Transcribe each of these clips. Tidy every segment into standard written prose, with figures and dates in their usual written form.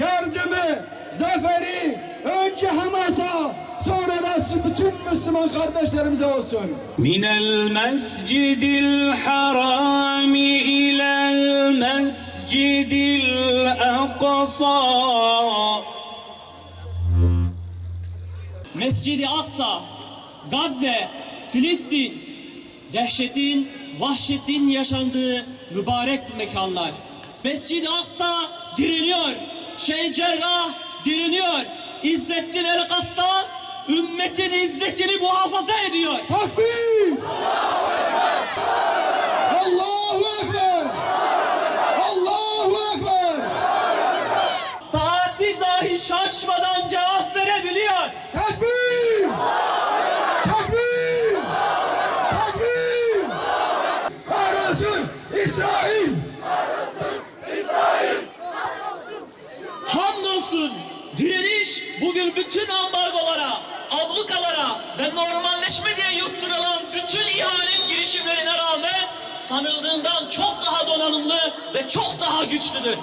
yardımı, zaferi önce Hamas'a, sonra da bütün Müslüman kardeşlerimize olsun. Minel mescidil harami ilel mescidil aqsa. Mescid-i Aksa, Gazze, Filistin, dehşetin, vahşetin yaşandığı mübarek mekanlar. Mescid-i Aksa direniyor, Şeyh Cerrah direniyor, İzzettin el-Kassam ümmetin izzetini muhafaza ediyor. Takbir! Allahu Ekber! Allahu Ekber! Saati dahi şaşmadan cevap verebiliyor. Takbir! Takbir! Takbir! Kahrolsun İsrail! Hamdolsun direniş bugün bütün ambargolara, ablukalara ve normalleşme diye yutturulan bütün ihale girişimlerine rağmen sanıldığından çok daha donanımlı ve çok daha güçlüdür.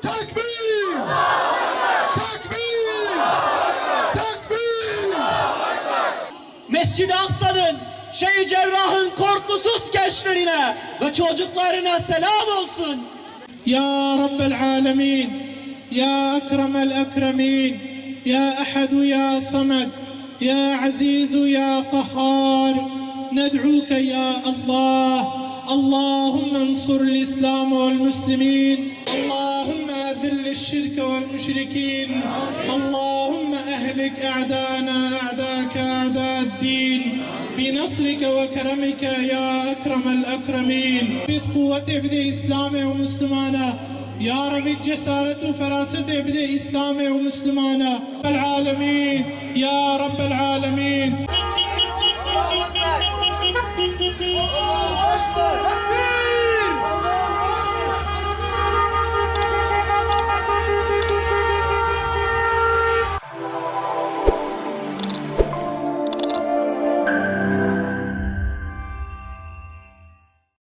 Takbir! Takbir! Takbir! Mescid-i Aksa'nın, Şeyh Cerrah'ın korkusuz gençlerine ve çocuklarına selam olsun. Ya Rabbel Alemin, Ya Ekremel Ekremin, Ya Ehadu Ya Samed, Ya Azizu Ya Kahhar, ندعوك يا الله اللهم انصر الإسلام والمسلمين اللهم أذل الشرك والمشركين اللهم أهلك أعداءنا أعداءك أعداء الدين بنصرك وكرمك يا أكرم الأكرمين بقوة ابن إسلام ومسلمانا يا رب الجسارة وفراسة ابن إسلام ومسلمانا العالمين يا رب العالمين.